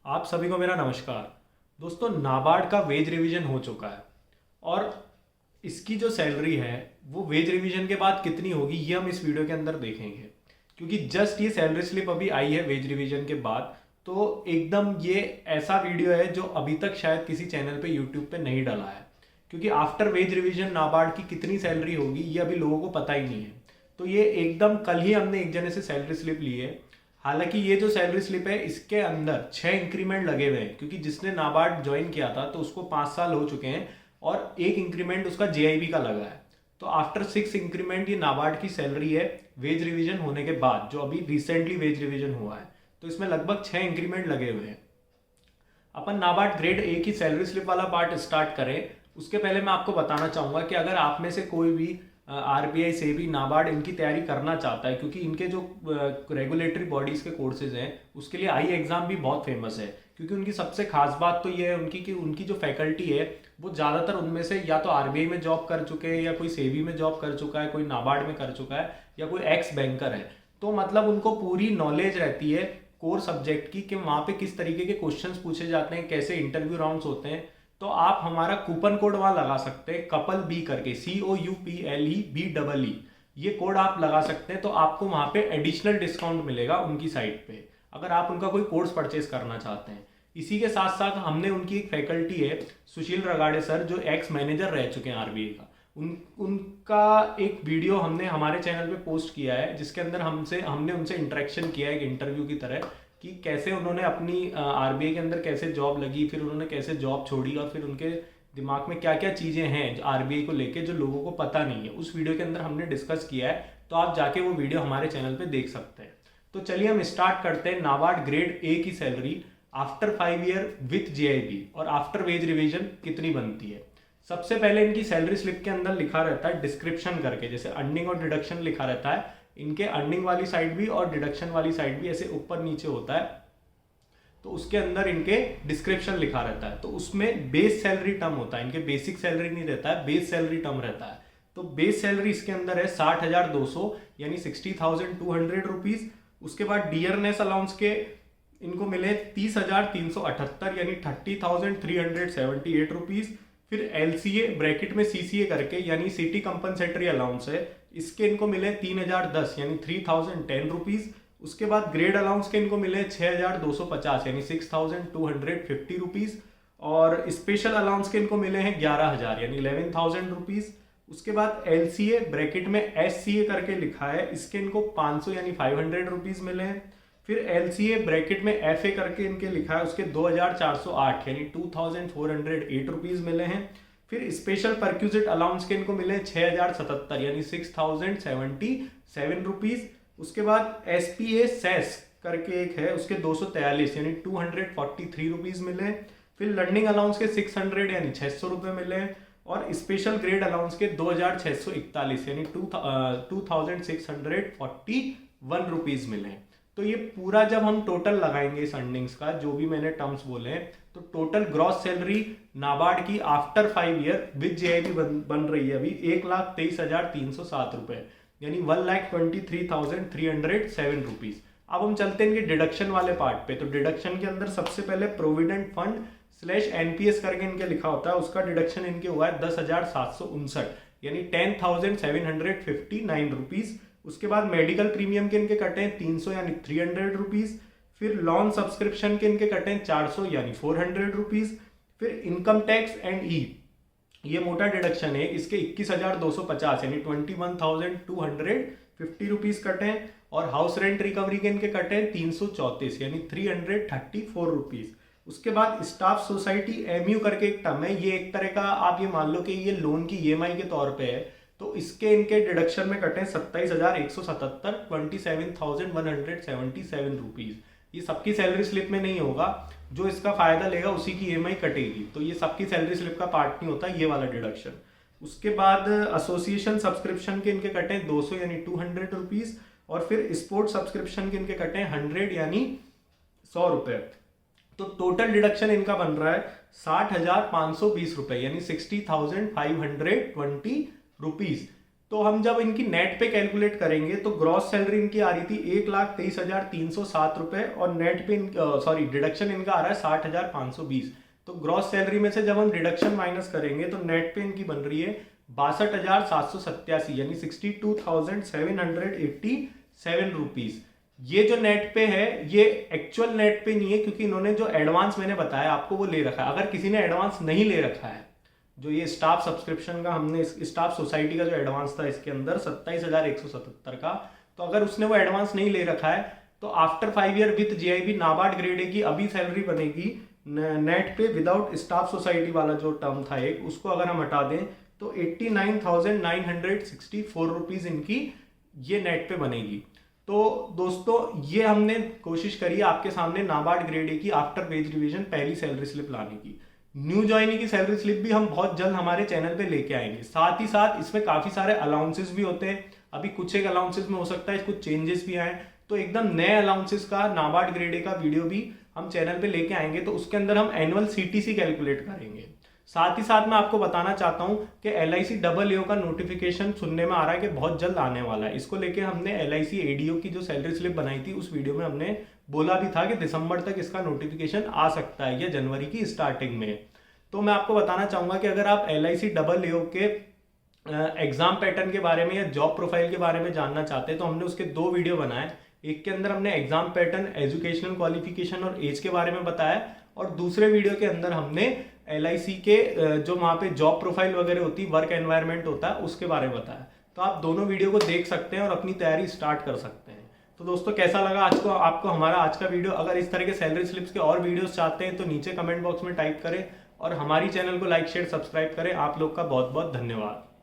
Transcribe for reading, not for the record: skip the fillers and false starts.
आप सभी को मेरा नमस्कार। दोस्तों, नाबार्ड का वेज रिवीजन हो चुका है और इसकी जो सैलरी है वो वेज रिवीजन के बाद कितनी होगी ये हम इस वीडियो के अंदर देखेंगे। क्योंकि जस्ट ये सैलरी स्लिप अभी आई है वेज रिवीजन के बाद, तो एकदम ये ऐसा वीडियो है जो अभी तक शायद किसी चैनल पे यूट्यूब पे नहीं डला है। क्योंकि आफ्टर वेज रिवीजन नाबार्ड की कितनी सैलरी होगी ये अभी लोगों को पता ही नहीं है। तो ये एकदम कल ही हमने एक जने से सैलरी स्लिप ली है। हालांकि ये जो सैलरी स्लिप है इसके अंदर 6 इंक्रीमेंट लगे हुए हैं, क्योंकि जिसने नाबार्ड ज्वाइन किया था तो उसको 5 साल हो चुके हैं और एक इंक्रीमेंट उसका जेआईबी का लगा है। तो आफ्टर 6 इंक्रीमेंट ये नाबार्ड की सैलरी है वेज रिवीजन होने के बाद, जो अभी रिसेंटली वेज रिवीजन हुआ है। तो इसमें लगभग 6 इंक्रीमेंट लगे हुए हैं। अपन नाबार्ड ग्रेड ए की सैलरी स्लिप वाला पार्ट स्टार्ट करें उसके पहले मैं आपको बताना चाहूंगा कि अगर आप में से कोई भी आरबीआई से भी नाबार्ड इनकी तैयारी करना चाहता है, क्योंकि इनके जो रेगुलेटरी बॉडीज के कोर्सेज हैं उसके लिए आई एग्जाम भी बहुत फेमस है। क्योंकि उनकी सबसे खास बात तो ये है उनकी कि उनकी जो फैकल्टी है वो ज़्यादातर उनमें से या तो आरबीआई में जॉब कर चुके हैं, या कोई सेबी में जॉब कर चुका है, कोई नाबार्ड में कर चुका है, या कोई एक्स बैंकर है। तो मतलब उनको पूरी नॉलेज रहती है कोर सब्जेक्ट की कि वहाँ पे किस तरीके के क्वेश्चंस पूछे जाते हैं, कैसे इंटरव्यू राउंड्स होते हैं। तो आप हमारा कूपन कोड वहाँ लगा सकते हैं, कपल बी करके, COUPLEBEE। ये कोड आप लगा सकते हैं तो आपको वहाँ पे एडिशनल डिस्काउंट मिलेगा उनकी साइट पे, अगर आप उनका कोई कोर्स परचेज करना चाहते हैं। इसी के साथ साथ हमने उनकी एक फैकल्टी है सुशील रगाड़े सर, जो एक्स मैनेजर रह चुके हैं आरबीआई का, उनका एक वीडियो हमने हमारे चैनल पे पोस्ट किया है, जिसके अंदर हमने उनसे इंटरेक्शन किया है एक इंटरव्यू की तरह, कि कैसे उन्होंने अपनी आरबीआई के अंदर कैसे जॉब लगी, फिर उन्होंने कैसे जॉब छोड़ी, और फिर उनके दिमाग में क्या क्या चीज़ें हैं आरबीआई को लेके जो लोगों को पता नहीं है। उस वीडियो के अंदर हमने डिस्कस किया है, तो आप जाके वो वीडियो हमारे चैनल पे देख सकते हैं। तो चलिए हम स्टार्ट करते हैं नाबार्ड ग्रेड ए की salary after 5 year with JIB और आफ्टर वेज रिवीजन कितनी बनती है। सबसे पहले इनकी सैलरी स्लिप के अंदर लिखा रहता है डिस्क्रिप्शन करके, जैसे अर्निंग और डिडक्शन लिखा रहता है, इनके अर्निंग वाली साइड भी और डिडक्शन वाली साइड भी ऐसे ऊपर नीचे होता है। तो उसके अंदर इनके डिस्क्रिप्शन लिखा रहता है, तो उसमें बेस सैलरी टर्म होता है, इनके बेसिक सैलरी नहीं रहता है, बेस सैलरी टर्म रहता है। तो बेस सैलरी इसके अंदर है 60,200 यानी 60,200 रुपीज। उसके बाद डियरनेस अलाउंस के इनको मिले 30,378 यानी 30,378 रुपीज। फिर एलसीए ब्रैकेट में सीसीए करके यानी सिटी कंपनसेटरी अलाउंस है, इसके इनको मिले 3,010 यानी 3,010 रुपीज। उसके बाद ग्रेड अलाउंस के इनको मिले 6,250 यानी 6,250 रुपीज। और स्पेशल अलाउंस के इनको मिले हैं 11,000 यानी 11,000 रुपीज। उसके बाद एलसीए ब्रैकेट में एससीए करके लिखा है, इसके इनको 500 यानी 500 रुपीज मिले हैं। फिर एलसीए ब्रैकेट में एफए करके इनके लिखा है, उसके 2,408 यानी 2,408 रुपीज मिले हैं। फिर स्पेशल परक्यूजिट अलाउंस के इनको मिले 6,077 यानी 6,077 रुपीज। उसके बाद एसपीए सेस करके एक है, उसके 243 यानी 243 रुपीज मिले। फिर लर्निंग अलाउंस के 600 यानी 600 रुपए मिले। और स्पेशल ग्रेड अलाउंस के 2,641 यानी 2,641 रुपीज मिले। तो ये पूरा जब हम टोटल लगाएंगे इस अर्निंग्स का, जो भी मैंने टर्म्स बोले हैं, तो टोटल ग्रॉस सैलरी नाबार्ड की आफ्टर 5 ईयर विद जेआईबी बन रही है अभी 1,23,307 रुपए यानी 1,23,307 रुपीज। अब हम चलते हैं इनके डिडक्शन वाले पार्ट पे। तो डिडक्शन के अंदर सबसे पहले प्रोविडेंट फंड स्लैश एनपीएस करके इनके लिखा होता है, उसका डिडक्शन इनके हुआ है 10,759 यानी 10,759 रुपीज। उसके बाद मेडिकल प्रीमियम के इनके कटे हैं 300 यानी 300 रुपीज। फिर लोन सब्सक्रिप्शन के इनके कटे हैं 400 यानी 400 रुपीज। फिर इनकम टैक्स एंड ई ये मोटा डिडक्शन है, इसके 21,250 यानी 21,250 रुपीज कटे हैं। और हाउस रेंट रिकवरी के इनके कटे हैं 334 यानी 334 रुपीज। उसके बाद स्टाफ सोसाइटी एमयू करके एक टर्म है, ये एक तरह का आप ये मान लो कि ये लोन की ईएमआई के तौर पे है, तो इसके इनके डिडक्शन में कटे 27,177 27,177 रुपीज। ये सबकी सैलरी स्लिप में नहीं होगा, जो इसका फायदा लेगा उसी की ईएमआई कटेगी, तो ये सबकी सैलरी स्लिप का पार्ट नहीं होता ये वाला डिडक्शन। उसके बाद एसोसिएशन सब्सक्रिप्शन के इनके कटे 200 यानी 200 रुपीज। और फिर स्पोर्ट सब्सक्रिप्शन के इनके कटे 100 यानी 100 रुपए। तो टोटल डिडक्शन इनका बन रहा है 60,520 रुपए यानी 60,520 रुपीज। तो हम जब इनकी नेट पे कैलकुलेट करेंगे तो ग्रॉस सैलरी इनकी आ रही थी 1,23,307 रुपए और नेट पे सॉरी डिडक्शन इनका आ रहा है 60,520। तो ग्रॉस सैलरी में से जब हम डिडक्शन माइनस करेंगे तो नेट पे इनकी बन रही है 62,787 यानी 62,787 रुपीज। ये जो नेट पे है ये एक्चुअल नेट पे नहीं है, क्योंकि इन्होंने जो एडवांस मैंने बताया आपको वो ले रखा है। अगर किसी ने एडवांस नहीं ले रखा है, जो ये स्टाफ सब्सक्रिप्शन का हमने स्टाफ सोसाइटी का जो एडवांस था इसके अंदर 27,177 का, तो अगर उसने वो एडवांस नहीं ले रखा है तो after 5 year with GIB NABARD grade A की अभी सैलरी बनेगी नेट पे विदाउट स्टाफ सोसाइटी वाला जो टर्म था एक, उसको अगर हम हटा दें तो 89,964 रुपीज इनकी ये नेट पे बनेगी। तो दोस्तों ये हमने कोशिश करी आपके सामने नाबार्ड ग्रेड ए की आफ्टर वेज रिवीजन पहली सैलरी स्लिप लाने की। न्यू ज्वाइनी की सैलरी स्लिप भी हम बहुत जल्द हमारे चैनल पे लेके आएंगे। साथ ही साथ इसमें काफी सारे अलाउंसेस भी होते हैं। अभी कुछ एक अलाउंसेस में हो सकता है कुछ चेंजेस भी आए, तो एकदम नए अलाउंसेस का नाबार्ड ग्रेड ए का वीडियो भी हम चैनल पे लेके आएंगे। तो उसके अंदर हम एनुअल सीटीसी कैलकुलेट करेंगे। साथ ही साथ मैं आपको बताना चाहता हूं कि LIC डबल एओ का नोटिफिकेशन सुनने में आ रहा है कि बहुत जल्द आने वाला है। इसको लेके हमने LIC ADO की जो सैलरी स्लिप बनाई थी उस वीडियो में हमने बोला भी था कि दिसंबर तक इसका नोटिफिकेशन आ सकता है या जनवरी की स्टार्टिंग में। तो मैं आपको बताना चाहूंगा कि अगर आप LIC डबल एओ के एग्जाम पैटर्न के बारे में या जॉब प्रोफाइल के बारे में जानना चाहते हैं तो हमने उसके 2 वीडियो बनाए। एक के अंदर हमने एग्जाम पैटर्न, एजुकेशनल क्वालिफिकेशन और एज के बारे में बताया, और दूसरे वीडियो के अंदर हमने LIC के जो वहाँ पे जॉब प्रोफाइल वगैरह होती है, वर्क एनवायरनमेंट होता है, उसके बारे में बताया। तो आप दोनों वीडियो को देख सकते हैं और अपनी तैयारी स्टार्ट कर सकते हैं। तो दोस्तों कैसा लगा आपको हमारा आज का वीडियो? अगर इस तरह के सैलरी स्लिप्स के और वीडियोस चाहते हैं तो नीचे कमेंट बॉक्स में टाइप करें और हमारी चैनल को लाइक शेयर सब्सक्राइब करें। आप लोग का बहुत बहुत धन्यवाद।